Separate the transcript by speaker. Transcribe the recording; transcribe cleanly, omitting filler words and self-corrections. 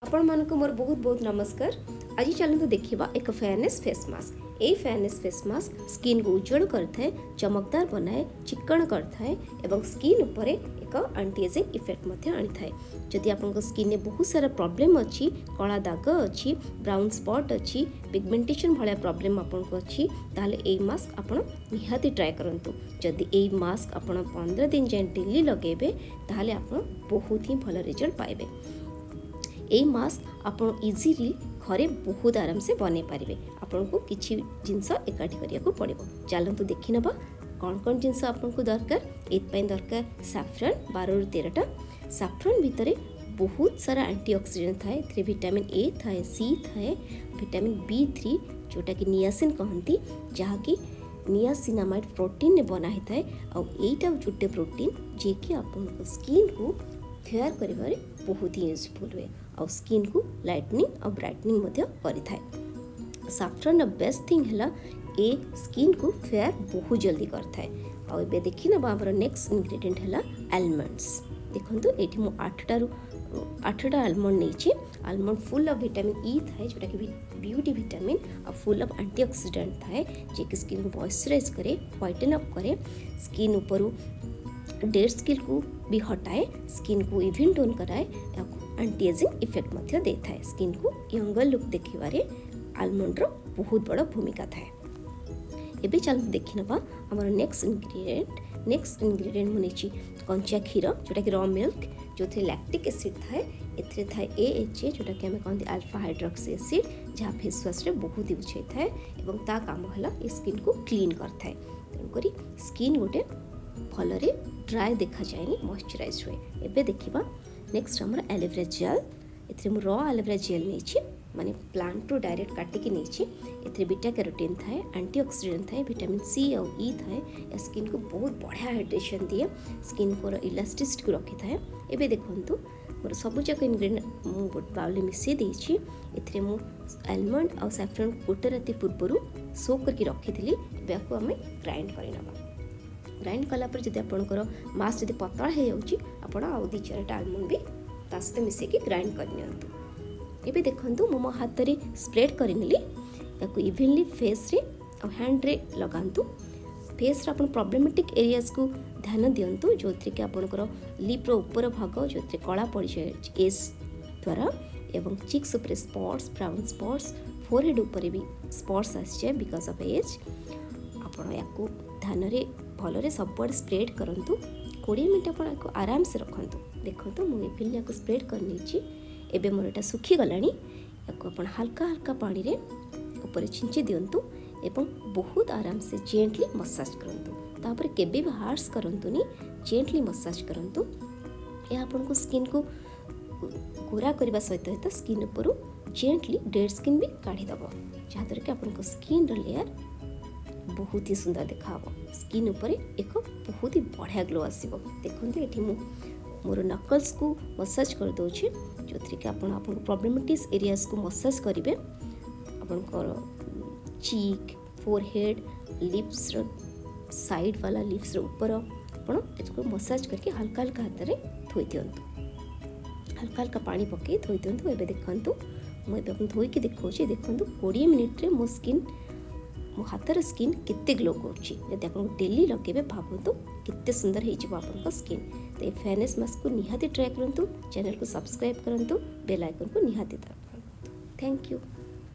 Speaker 1: आपण मानक मोर बहुत बहुत नमस्कार। आज चलते देखा एक फेयरनेस फेस मास्क। यही फेयरनेस फेस मास्क स्किन को उज्जवल करता, चमकदार बनाए, चिक्कण करता और स्किन उपर एक एंटी एजिंग इफेक्ट आनी था। जदि आपन स्किन में बहुत सारा प्रॉब्लम अच्छी, कला दाग अच्छी, ब्राउन स्पॉट अच्छी, पिगमेंटेशन भाया प्रॉब्लम आपको अच्छी, ताहले ए मास्क आपन निहाती ट्राए करंतु। जदि ए मास्क आपन 15 दिन जाए डेली लगेबे ताहले आपन बहुत ही भल रिजल्ट पाइबे। ए मास्क आपन इजीली घरे बहुत आराम से बने पारे। आपन को किसी जिनस एकाठी करिया को पड़िबो। चलंतु देखि नबा कौन कौन जिनस आपन को दरकार। एतपय दरकार सैफरन 12 ରୁ 13टा। सैफरन भितरे बहुत सारा एंटीऑक्सीडेंट थाए। एथरे विटामिन ए थाए, सी थाए, विटामिन B3 जोटा कि नियासिन कहंती, जहा कि नियासिनामाइड प्रोटीन ने बना ही थाए। आ एटा जुटे प्रोटीन जे कि आपन स्किन को फेयर करिबारे बहुत ही यूजफुल हुए और स्किन को लाइटनिंग और ब्राइटनिंग मध्य करि थाए। सैफरन बेस्ट थिंग हला ए स्किन को फेयर बहुत जल्दी करता है। और एबे देखि ना हमर नेक्स्ट इंग्रेडिएंट हला आलमंड्स। देखंतु एठी मु 8टा आलमंड नेछि। Almond full of vitamin E थाए जोटा कि ब्यूटी विटामिन और फुल ऑफ एंटीऑक्सीडेंट थाए जे कि स्किन को मॉइस्चराइज करे, व्हाइटन अप करे, स्किन ऊपर डेड स्किन को भी हटाए, स्किन को इवन टोन कराए, एंटी एजिंग इफेक्ट मध्य दे थाए। स्किन को यंगर लुक देखिबारे आलमंड रो बहुत बड़ा भूमिका थाए। एबे चल देखि नबा हमर नेक्स्ट इंग्रेडिएंट मुनेछि कंचा क्षीर जोटा कि रॉ मिल्क जोथे लैक्टिक एसिड थाए। एथरे थाए AHA जोटा कि हमें कहते अल्फा हाइड्रोक्सी एसिड जहाँ फेस वाश रे बहुत यूज होता है और ता काम हला ए स्किन को क्लीन करता है। तेणुकरी स्किन गोटे भलरे ड्राई देखा जाएनी, मॉइस्चराइज हुए। एबे देखिबा नेक्स्ट हमर एलोवेरा जेल। एथरे मु रॉ एलोवेरा जेल नेछि, माने प्लांट टू डायरेक्ट काटिकी नेछि। एथरे बीटा कैरोटीन थाए, एंटीऑक्सीडेंट थाए, विटामिन सी और ई थाए। या स्किन को बहुत बढ़िया हाइड्रेशन दिए, स्किन को इलास्टिसिटी को रखी थाए। एबे देखंतु मोर सब जाक इंग्रेडिएंट मु बाउल मिसई देछि। एथरे मु आलमंड और सैफरन गोटे राति पूर्वरु सोक करके रखी थिली। एबे हमें ग्राइंड करि नबा। ग्राइंड कला पर जदि आपनकर मास जदि पतला हो जाउची, आपण आउ 2-4टा आलमंड भी ता सहित मिसेकी ग्राइंड कर नियंतु। एबे देखंतु मो हाथ रे स्प्रेड कर नेली। याको इवनली फेस रे और हैंड रे लगांतु। फेस रे आपण प्रॉब्लमेटिक एरियाज को ध्यान दियंतु जोथि के आपनकर लिप रो ऊपर भाग जोथि कला पड़ी जाय एज द्वारा, एवं चिक्स ऊपर स्पॉट्स, ब्राउन स्पॉट्स, फोरहेड ऊपर भी स्पॉट्स आसी जाय बिकॉज ऑफ एज। आपण याको ध्यान रे भलरे सबआड स्प्रेड करंतु। 20 मिनट आपण याको आराम से रखंतु। देखंतु मु इवनली याको स्प्रेड कर नेछि। एबे मोर एटा सुखी गलानी। याको आपण हल्का हल्का पानी रे ऊपर छिंची दियंतु एवं बहुत आराम से जेंटली मसाज करंतु। तापर केबे भी हार्श करंतुनी, जेंटली मसाज करंतु। या आपण को स्किन को गोरा करबा सहित स्किन ऊपर जेंटली डेड स्किन भी काढ़ी दबो, जहाद्वारा कि आपण को स्किन रो लेयर बहुत ही सुंदर देखा। स्किन ऊपर एक बहुत ही बढ़िया ग्लो आसीबो। देखंतु एठी मु मोर नकल्स को मसाज कर दोछि जोथि कि आपण प्रॉब्लमेटिक एरियाज को मसाज करिवे। आपण चीक, फोरहेड, लिप्स रो साइड वाला लिप्स रो ऊपर आपण इसको मसाज करके हल्का हल्का हाथ रे धोई दियंतु। हल्का हल्का पानी पके धोई दियंतु। एबे देखंतु मु एबे धोई के देखौछि। देखंतु 20 मिनिट रे मो हाथर स्किन केते ग्लो करछि। यदि आपन डेली लगेबे भाबंतु केते सुंदर हे जिवो आपन स्किन। तो ए फेयरनेस मास्क को निहाती ट्राई करंतु। चैनल को सब्सक्राइब करंतु, बेल आइकन को निहाती दबावंतु। Thank you.